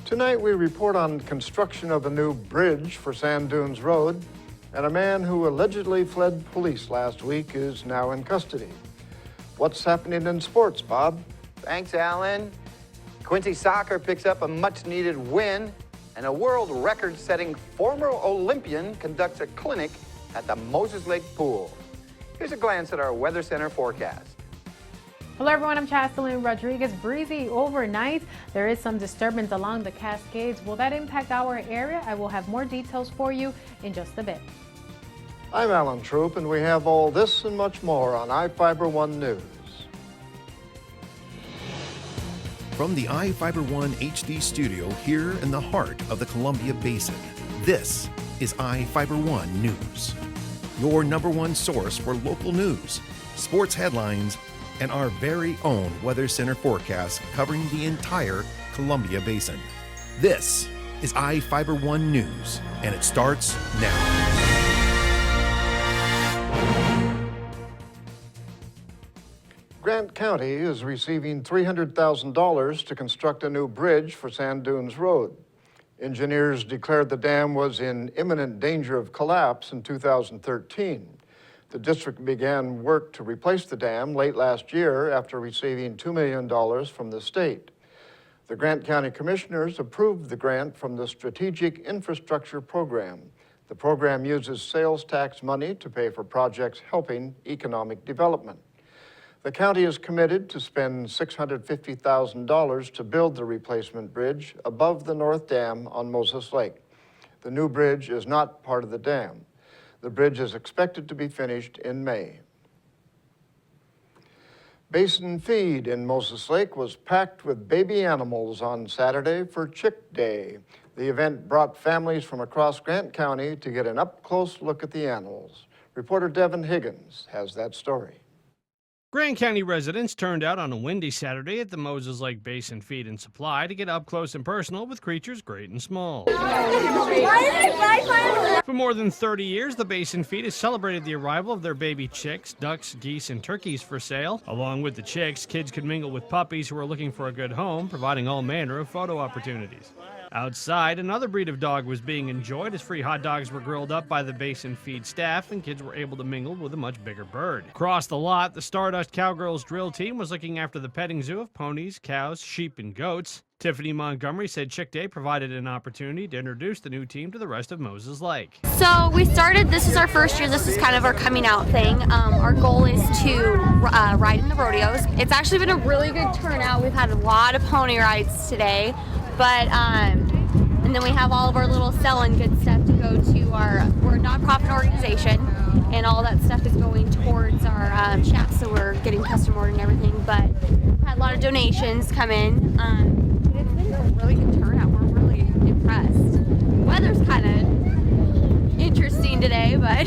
Tonight we report on construction of a new bridge for Sand Dunes Road, and a man who allegedly fled police last week is now in custody. What's happening in sports, Bob? Thanks, Alan. Quincy Soccer picks up a much-needed win, and a world record-setting former Olympian conducts a clinic at the Moses Lake Pool. Here's a glance at our Weather Center forecast. Hello everyone, I'm Chasteline Rodriguez. Breezy overnight. There is some disturbance along the Cascades. Will that impact our area? I will have more details for you in just a bit. I'm Alan Troop, and we have all this and much more on iFiber One News. From the iFiber One HD studio here in the heart of the Columbia Basin, this is iFiber One News. Your #1 source for local news, sports headlines, and our very own Weather Center forecast covering the entire Columbia Basin. This is iFiber One News, and it starts now. Grant County is receiving $300,000 to construct a new bridge for Sand Dunes Road. Engineers declared the dam was in imminent danger of collapse in 2013. The district began work to replace the dam late last year after receiving $2 million from the state. The Grant County Commissioners approved the grant from the Strategic Infrastructure Program. The program uses sales tax money to pay for projects helping economic development. The county is committed to spend $650,000 to build the replacement bridge above the North Dam on Moses Lake. The new bridge is not part of the dam. The bridge is expected to be finished in May. Basin Feed in Moses Lake was packed with baby animals on Saturday for Chick Day. The event brought families from across Grant County to get an up-close look at the animals. Reporter Devin Higgins has that story. Grant County residents turned out on a windy Saturday at the Moses Lake Basin Feed and Supply to get up close and personal with creatures great and small. For more than 30 years, the Basin Feed has celebrated the arrival of their baby chicks, ducks, geese, and turkeys for sale. Along with the chicks, kids could mingle with puppies who are looking for a good home, providing all manner of photo opportunities. Outside, another breed of dog was being enjoyed as free hot dogs were grilled up by the Basin Feed staff and kids were able to mingle with a much bigger bird. Across the lot, the Stardust Cowgirls drill team was looking after the petting zoo of ponies, cows, sheep, and goats. Tiffany Montgomery said Chick Day provided an opportunity to introduce the new team to the rest of Moses Lake. So we started, this is our first year, this is kind of our coming out thing. Our goal is to ride in the rodeos. It's actually been a really good turnout. We've had a lot of pony rides today, but and then we have all of our little selling good stuff to go to we're a nonprofit organization, and all that stuff is going towards our shacks, so we're getting custom ordered and everything, but we've had a lot of donations come in. It's been a really good turnout. We're really impressed. Weather's kind of interesting today, but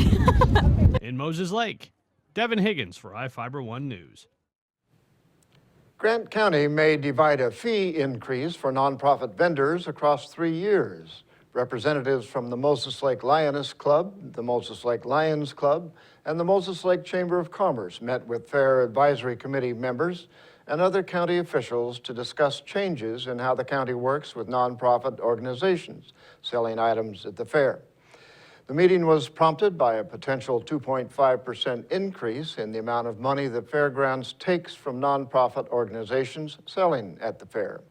In Moses Lake, Devin Higgins for iFiber One News. Grant County may divide a fee increase for nonprofit vendors across 3 years. Representatives from the Moses Lake Lioness Club, the Moses Lake Lions Club, and the Moses Lake Chamber of Commerce met with Fair Advisory Committee members and other county officials to discuss changes in how the county works with nonprofit organizations selling items at the fair. The meeting was prompted by a potential 2.5% increase in the amount of money the fairgrounds takes from nonprofit organizations selling at the fair.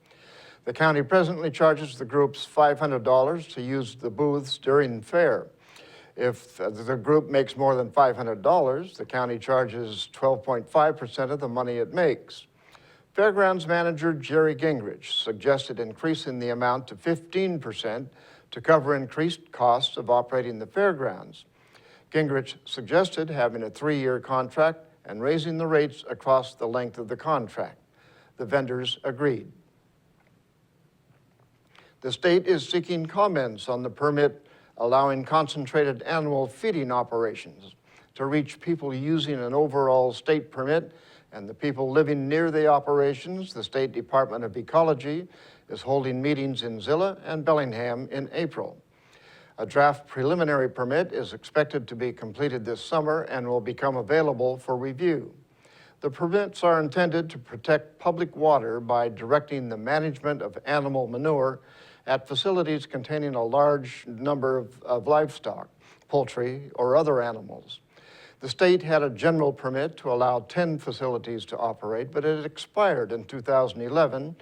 The county presently charges the groups $500 to use the booths during the fair. If the group makes more than $500, the county charges 12.5% of the money it makes. Fairgrounds manager Jerry Gingrich suggested increasing the amount to 15% to cover increased costs of operating the fairgrounds. Gingrich suggested having a 3-year contract and raising the rates across the length of the contract. The vendors agreed. The state is seeking comments on the permit allowing concentrated animal feeding operations to reach people using an overall state permit and the people living near the operations. The State Department of Ecology is holding meetings in Zilla and Bellingham in April. A draft preliminary permit is expected to be completed this summer and will become available for review. The permits are intended to protect public water by directing the management of animal manure at facilities containing a large number of livestock, poultry, or other animals. The state had a general permit to allow 10 facilities to operate, but it expired in 2011,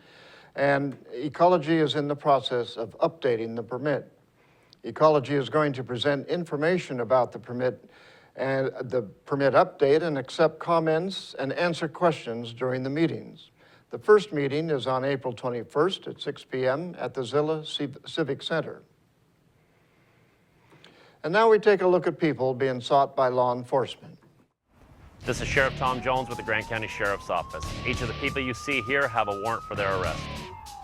and Ecology is in the process of updating the permit. Ecology is going to present information about the permit and the permit update and accept comments and answer questions during the meetings. The first meeting is on April 21st at 6 p.m. at the Zilla Civic Center. And now we take a look at people being sought by law enforcement. This is Sheriff Tom Jones with the Grant County Sheriff's Office. Each of the people you see here have a warrant for their arrest.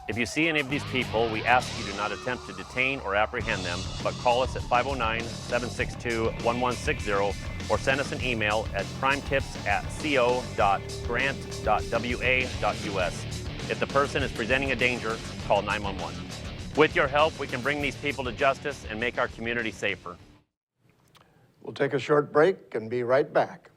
If you see any of these people, we ask you do not attempt to detain or apprehend them, but call us at 509-762-1160 or send us an email at crimetips@co.grant.wa.us. If the person is presenting a danger, call 911. With your help, we can bring these people to justice and make our community safer. We'll take a short break and be right back.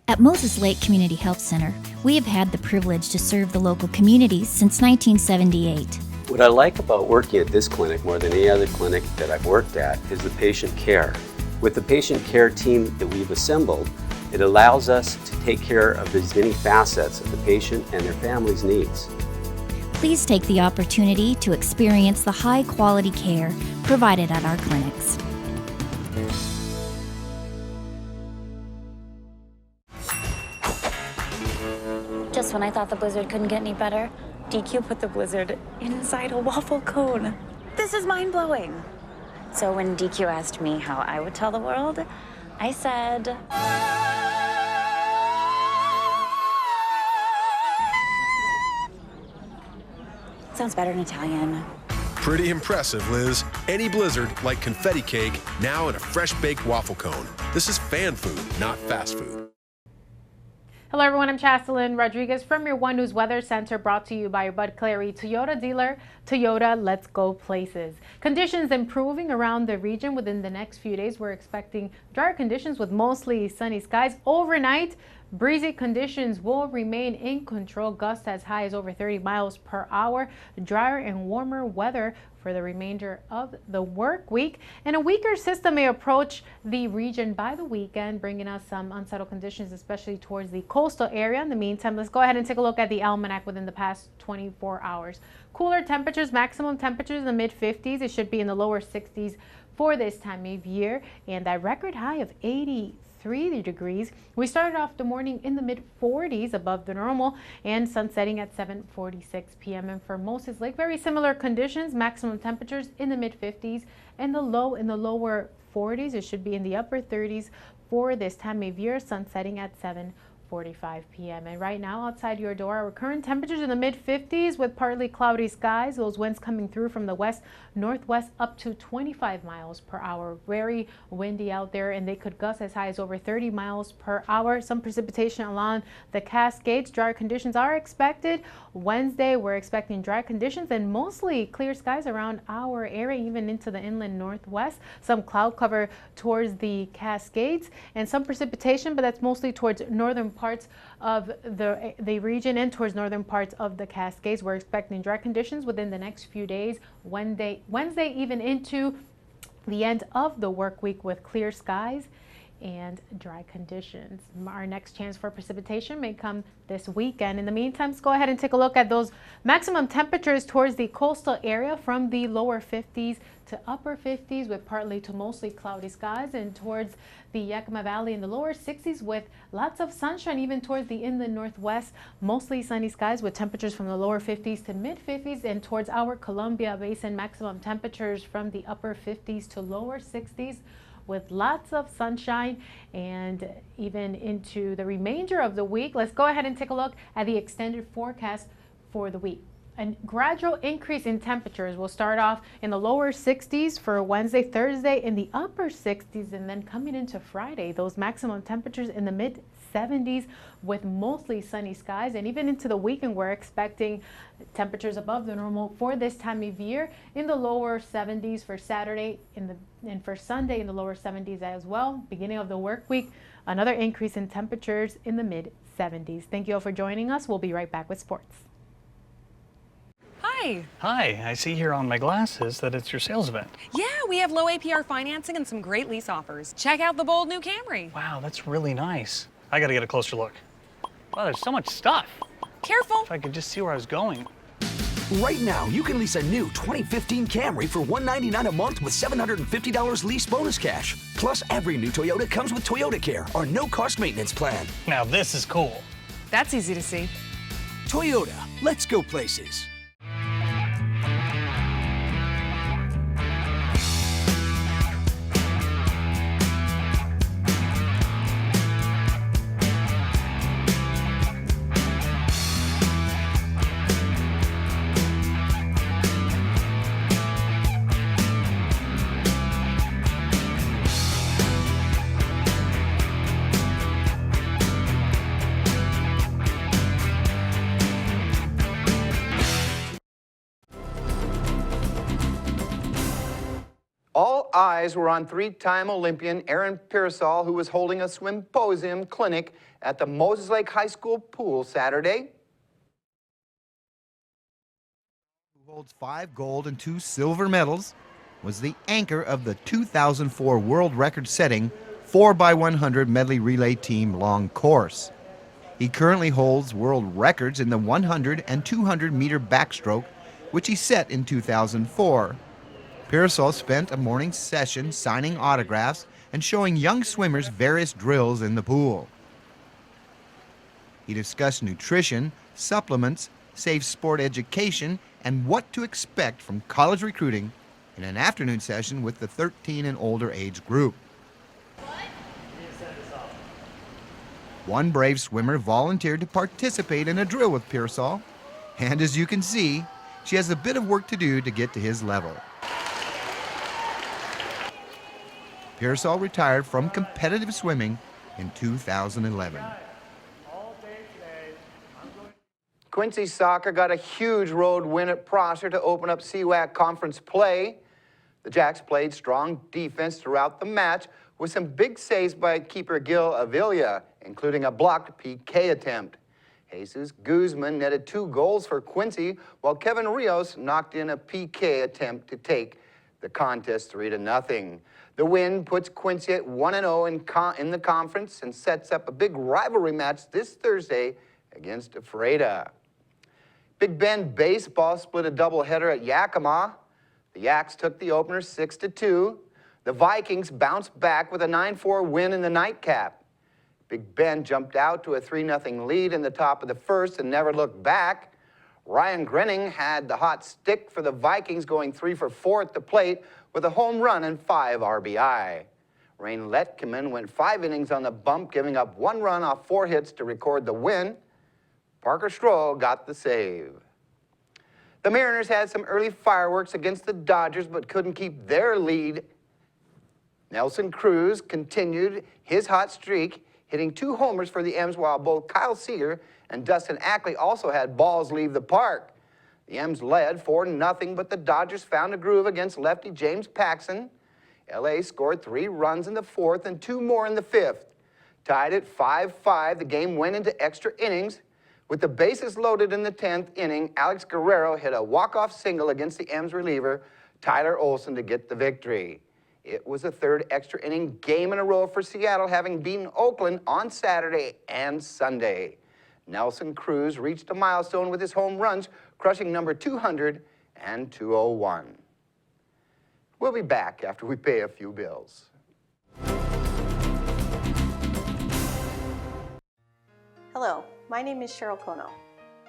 At Moses Lake Community Health Center, we have had the privilege to serve the local communities since 1978. What I like about working at this clinic more than any other clinic that I've worked at is the patient care. With the patient care team that we've assembled, it allows us to take care of as many facets of the patient and their family's needs. Please take the opportunity to experience the high-quality care provided at our clinics. Just when I thought the blizzard couldn't get any better, DQ put the blizzard inside a waffle cone. This is mind-blowing. So when DQ asked me how I would tell the world, I said... Sounds better in Italian. Pretty impressive, Liz. Any blizzard like confetti cake, now in a fresh-baked waffle cone. This is fan food, not fast food. Hello everyone, I'm Chaselyn Rodriguez from your One News Weather Center, brought to you by your Bud Clary Toyota dealer. Toyota, let's go places. Conditions improving around the region within the next few days. We're expecting drier conditions with mostly sunny skies. Overnight, breezy conditions will remain in control. Gusts as high as over 30 miles per hour. Drier and warmer weather for the remainder of the work week. And a weaker system may approach the region by the weekend, bringing us some unsettled conditions, especially towards the coastal area. In the meantime, let's go ahead and take a look at the almanac within the past 24 hours. Cooler temperatures, maximum temperatures in the mid-50s. It should be in the lower 60s for this time of year, and that record high of 83 degrees. We started off the morning in the mid-40s above the normal, and sun setting at 7:46 p.m. And for Moses Lake, very similar conditions, maximum temperatures in the mid-50s and the low in the lower 40s. It should be in the upper 30s for this time of year, sun setting at 7:45 p.m. And right now outside your door, our current temperatures in the mid-50s with partly cloudy skies. Those winds coming through from the west northwest up to 25 miles per hour. Very windy out there, and they could gust as high as over 30 miles per hour. Some precipitation along the Cascades. Dry conditions are expected. Wednesday, we're expecting dry conditions and mostly clear skies around our area, even into the inland northwest. Some cloud cover towards the Cascades and some precipitation, but that's mostly towards northern parts of the region and towards northern parts of the Cascades. We're expecting dry conditions within the next few days. Wednesday even into the end of the work week with clear skies and dry conditions. Our next chance for precipitation may come this weekend. In the meantime, let's go ahead and take a look at those maximum temperatures towards the coastal area, from the lower 50s to upper 50s with partly to mostly cloudy skies, and towards the Yakima Valley in the lower 60s with lots of sunshine, even towards the inland northwest, mostly sunny skies with temperatures from the lower 50s to mid 50s, and towards our Columbia Basin, maximum temperatures from the upper 50s to lower 60s with lots of sunshine, and even into the remainder of the week. Let's go ahead and take a look at the extended forecast for the week. A gradual increase in temperatures will start off in the lower 60s for Wednesday, Thursday in the upper 60s, and then coming into Friday, those maximum temperatures in the mid 70s with mostly sunny skies, and even into the weekend we're expecting temperatures above the normal for this time of year, in the lower 70s for Saturday and for Sunday in the lower 70s as well. Beginning of the work week, another increase in temperatures in the mid 70s. Thank you all for joining us. We'll be right back with sports. Hi. Hi, I see here on my glasses that it's your sales event. Yeah, we have low APR financing and some great lease offers. Check out the bold new Camry. Wow, that's really nice. I gotta get a closer look. Wow, there's so much stuff. Careful. If I could just see where I was going. Right now, you can lease a new 2015 Camry for $199 a month with $750 lease bonus cash. Plus, every new Toyota comes with Toyota Care, our no-cost maintenance plan. Now this is cool. That's easy to see. Toyota, let's go places. All eyes were on three-time Olympian Aaron Pearsall, who was holding a swimposium clinic at the Moses Lake High School pool Saturday. Who holds 5 gold and 2 silver medals, was the anchor of the 2004 world record-setting 4x100 medley relay team long course. He currently holds world records in the 100 and 200 meter backstroke, which he set in 2004. Pearsall spent a morning session signing autographs and showing young swimmers various drills in the pool. He discussed nutrition, supplements, safe sport education, and what to expect from college recruiting in an afternoon session with the 13 and older age group. One brave swimmer volunteered to participate in a drill with Pearsall, and as you can see, she has a bit of work to do to get to his level. Pearsall retired from competitive swimming in 2011. Quincy Soccer got a huge road win at Prosser to open up CWAC conference play. The Jacks played strong defense throughout the match with some big saves by keeper Gil Avila, including a blocked PK attempt. Jesus Guzman netted 2 goals for Quincy, while Kevin Rios knocked in a PK attempt to take the contest 3-0. The win puts Quincy at 1-0 in the conference and sets up a big rivalry match this Thursday against Ephrata. Big Bend baseball split a doubleheader at Yakima. The Yaks took the opener 6-2. The Vikings bounced back with a 9-4 win in the nightcap. Big Bend jumped out to a 3-0 lead in the top of the first and never looked back. Ryan Grenning had the hot stick for the Vikings, going 3 for 4 at the plate with a home run and 5 RBI. Rain Letkeman went 5 innings on the bump, giving up 1 run off 4 hits to record the win. Parker Stroh got the save. The Mariners had some early fireworks against the Dodgers, but couldn't keep their lead. Nelson Cruz continued his hot streak, hitting 2 homers for the M's, while both Kyle Seager and Dustin Ackley also had balls leave the park. The M's led 4-0, but the Dodgers found a groove against lefty James Paxton. LA scored 3 runs in the 4th and 2 more in the 5th. Tied at 5-5, the game went into extra innings. With the bases loaded in the 10th inning, Alex Guerrero hit a walk-off single against the M's reliever, Tyler Olson, to get the victory. It was the 3rd extra inning game in a row for Seattle, having beaten Oakland on Saturday and Sunday. Nelson Cruz reached a milestone with his home runs, crushing number 200 and 201. We'll be back after we pay a few bills. Hello, my name is Cheryl Kono.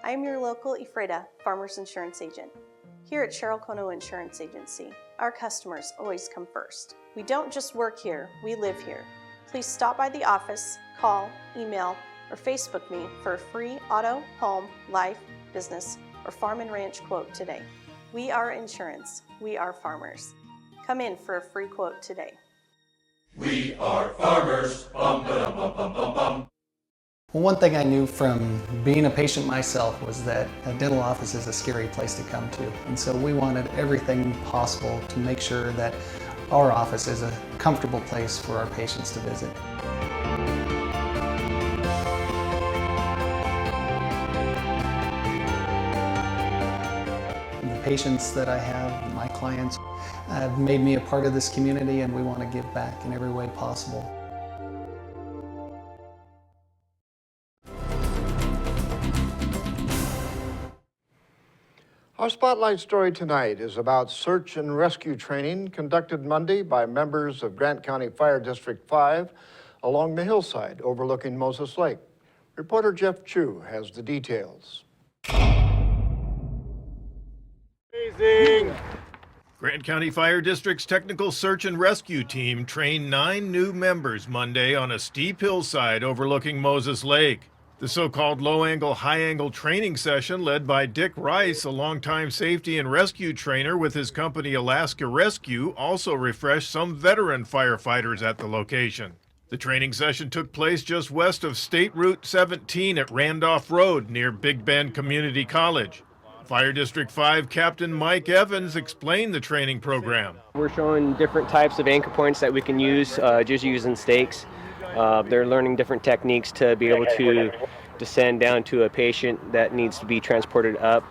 I am your local Ephrata Farmers Insurance Agent. Here at Cheryl Kono Insurance Agency, our customers always come first. We don't just work here, we live here. Please stop by the office, call, email, or Facebook me for a free auto, home, life, business, or farm and ranch quote today. We are insurance. We are farmers. Come in for a free quote today. We are farmers. Bum, ba, dum, bum, bum, bum, bum. Well, one thing I knew from being a patient myself was that a dental office is a scary place to come to. And so we wanted everything possible to make sure that our office is a comfortable place for our patients to visit. The patients that I have, my clients, have made me a part of this community, and we want to give back in every way possible. Our spotlight story tonight is about search and rescue training conducted Monday by members of Grant County Fire District 5 along the hillside overlooking Moses Lake. Reporter Jeff Chu has the details. Amazing! Grant County Fire District's Technical Search and Rescue Team trained 9 new members Monday on a steep hillside overlooking Moses Lake. The so-called low-angle, high-angle training session led by Dick Rice, a longtime safety and rescue trainer with his company Alaska Rescue, also refreshed some veteran firefighters at the location. The training session took place just west of State Route 17 at Randolph Road near Big Bend Community College. Fire District 5 Captain Mike Evans explained the training program. We're showing different types of anchor points that we can use just using stakes. They're learning different techniques to be able to descend down to a patient that needs to be transported up.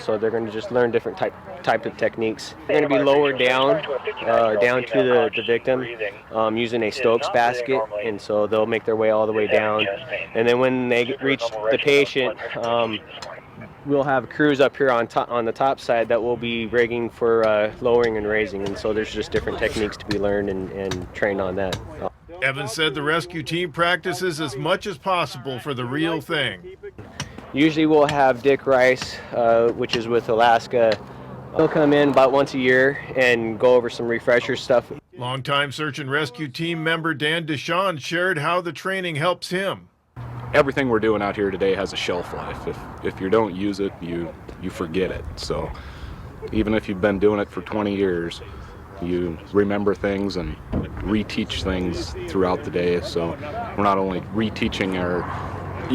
So they're going to just learn different type of techniques. They're going to be lowered down to the victim using a Stokes basket, and so they'll make their way all the way down. And then when they reach the patient, we'll have crews up here on the top side that will be rigging for lowering and raising, and so there's just different techniques to be learned and trained on that. Evans said the rescue team practices as much as possible for the real thing. Usually we'll have Dick Rice, which is with Alaska. He'll come in about once a year and go over some refresher stuff. Longtime search and rescue team member Dan Deshawn shared how the training helps him. Everything we're doing out here today has a shelf life. If you don't use it, you forget it. So even if you've been doing it for 20 years, you remember things and reteach things throughout the day. So we're not only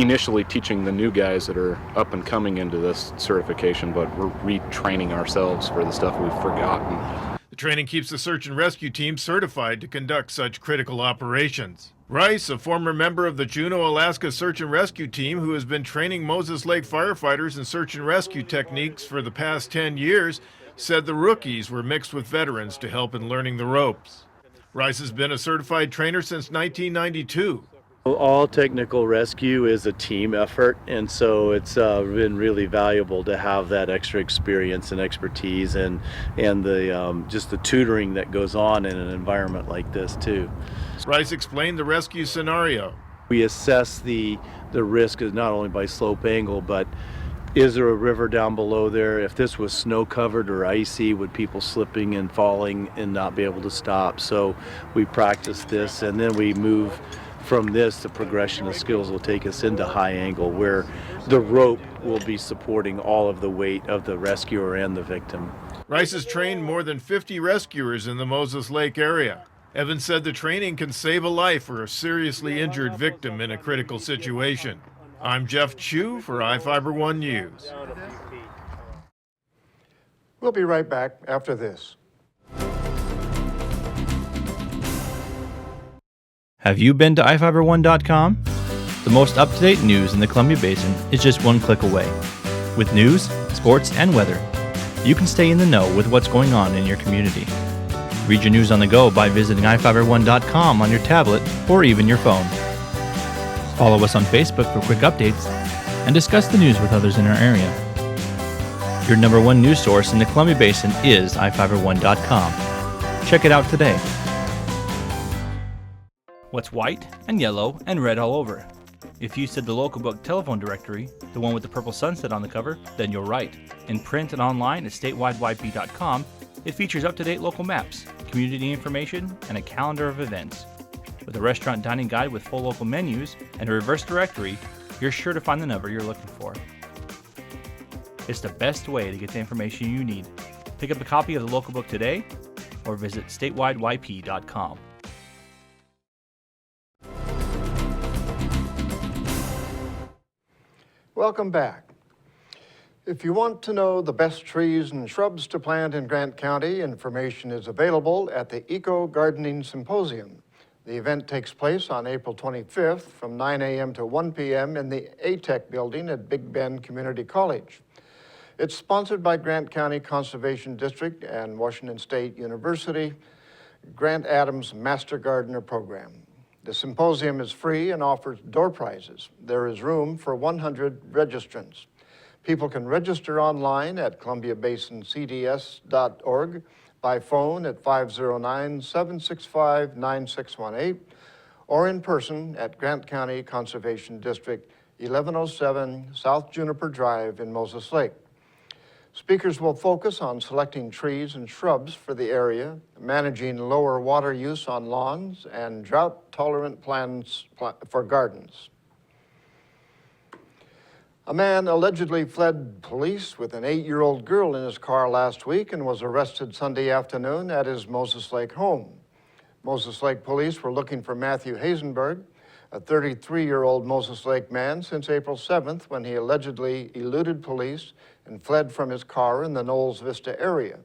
initially teaching the new guys that are up and coming into this certification, but we're retraining ourselves for the stuff we've forgotten. The training keeps the search and rescue team certified to conduct such critical operations. Rice, a former member of the Juneau, Alaska Search and Rescue Team who has been training Moses Lake firefighters in search and rescue techniques for the past 10 years, said the rookies were mixed with veterans to help in learning the ropes. Rice has been a certified trainer since 1992. All technical rescue is a team effort, and so it's been really valuable to have that extra experience and expertise and the just the tutoring that goes on in an environment like this too. Rice explained the rescue scenario. We assess the risk not only by slope angle, but is there a river down below there? If this was snow covered or icy, would people slipping and falling and not be able to stop? So we practice this, and then we move from this. The progression of skills will take us into high angle, where the rope will be supporting all of the weight of the rescuer and the victim. Rice has trained more than 50 rescuers in the Moses Lake area. Evans said the training can save a life for a seriously injured victim in a critical situation. I'm Jeff Chu for iFiber One News. We'll be right back after this. Have you been to iFiber1.com? The most up-to-date news in the Columbia Basin is just one click away. With news, sports, and weather, you can stay in the know with what's going on in your community. Read your news on the go by visiting iFiber1.com on your tablet or even your phone. Follow us on Facebook for quick updates and discuss the news with others in our area. Your #1 news source in the Columbia Basin is iFiber1.com. Check it out today. What's white and yellow and red all over? If you said the local book telephone directory, the one with the purple sunset on the cover, then you're right. In print and online at statewideyp.com, it features up-to-date local maps, community information, and a calendar of events. With a restaurant dining guide with full local menus and a reverse directory, you're sure to find the number you're looking for. It's the best way to get the information you need. Pick up a copy of the local book today or visit statewideyp.com. Welcome back. If you want to know the best trees and shrubs to plant in Grant County, information is available at the Eco Gardening Symposium. The event takes place on April 25th from 9 a.m. to 1 p.m. in the ATEC building at Big Bend Community College. It's sponsored by Grant County Conservation District and Washington State University, Grant Adams Master Gardener Program. The symposium is free and offers door prizes. There is room for 100 registrants. People can register online at columbiabasioncds.org, by phone at 509-765-9618, or in person at Grant County Conservation District, 1107 South Juniper Drive in Moses Lake. Speakers will focus on selecting trees and shrubs for the area, managing lower water use on lawns, and drought-tolerant plans for gardens. A man allegedly fled police with an 8-year-old girl in his car last week and was arrested Sunday afternoon at his Moses Lake home. Moses Lake police were looking for Matthew Hazenberg, a 33-year-old Moses Lake man, since April 7th when he allegedly eluded police and fled from his car in the Knowles Vista area.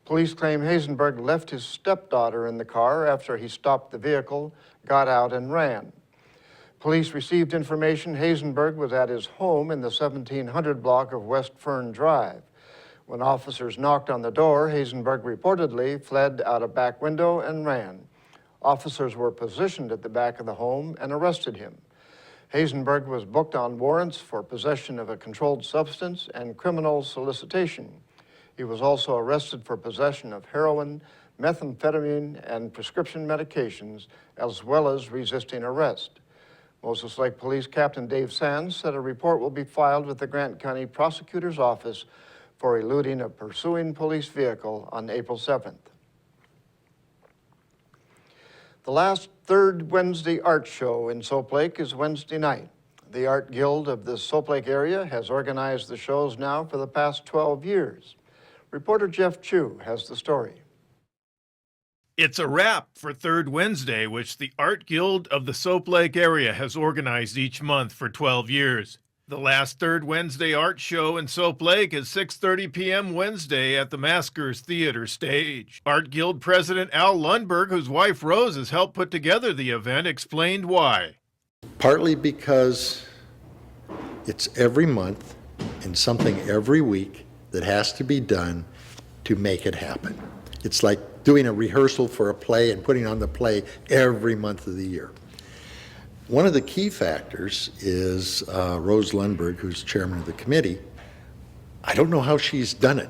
Police claim Hazenberg left his stepdaughter in the car after he stopped the vehicle, got out, and ran. Police received information Hazenberg was at his home in the 1700 block of West Fern Drive. When officers knocked on the door, Hazenberg reportedly fled out a back window and ran. Officers were positioned at the back of the home and arrested him. Hazenberg was booked on warrants for possession of a controlled substance and criminal solicitation. He was also arrested for possession of heroin, methamphetamine, and prescription medications, as well as resisting arrest. Moses Lake Police Captain Dave Sands said a report will be filed with the Grant County Prosecutor's Office for eluding a pursuing police vehicle on April 7th. The last third Wednesday art show in Soap Lake is Wednesday night. The Art Guild of the Soap Lake area has organized the shows now for the past 12 years. Reporter Jeff Chu has the story. It's a wrap for Third Wednesday, which the Art Guild of the Soap Lake area has organized each month for 12 years. The last Third Wednesday art show in Soap Lake is 6:30 p.m. Wednesday at the Maskers Theater stage. Art Guild President Al Lundberg, whose wife Rose has helped put together the event, explained why. Partly because it's every month and something every week that has to be done to make it happen. It's like doing a rehearsal for a play and putting on the play every month of the year. One of the key factors is Rose Lundberg, who's chairman of the committee. I don't know how she's done it,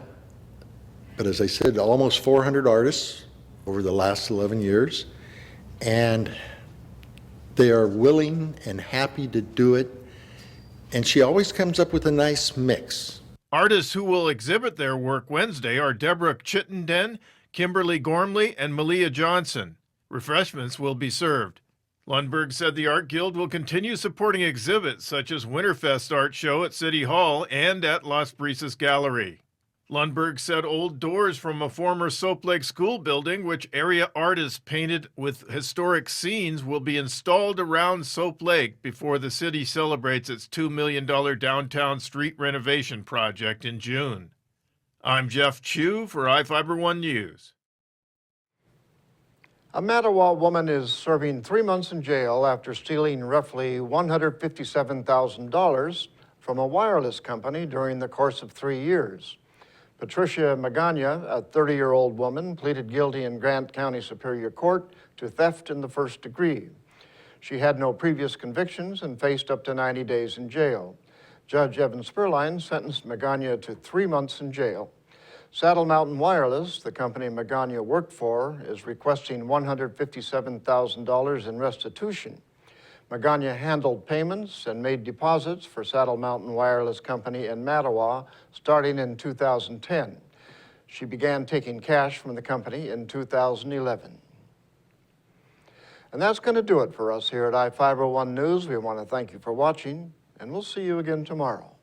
but as I said, almost 400 artists over the last 11 years, and they are willing and happy to do it, and she always comes up with a nice mix. Artists who will exhibit their work Wednesday are Deborah Chittenden, Kimberly Gormley, and Malia Johnson. Refreshments will be served. Lundberg said the Art Guild will continue supporting exhibits such as Winterfest Art Show at City Hall and at Las Brisas Gallery. Lundberg said old doors from a former Soap Lake school building, which area artists painted with historic scenes, will be installed around Soap Lake before the city celebrates its $2 million downtown street renovation project in June. I'm Jeff Chu for iFiber One News. A Mattawa woman is serving 3 months in jail after stealing roughly $157,000 from a wireless company during the course of 3 years. Patricia Magana, a 30-year-old woman, pleaded guilty in Grant County Superior Court to theft in the first degree. She had no previous convictions and faced up to 90 days in jail. Judge Evan Spurline sentenced Magana to 3 months in jail. Saddle Mountain Wireless, the company Magana worked for, is requesting $157,000 in restitution. Magana handled payments and made deposits for Saddle Mountain Wireless Company in Mattawa starting in 2010. She began taking cash from the company in 2011. And that's going to do it for us here at iFiber One News. We want to thank you for watching, and we'll see you again tomorrow.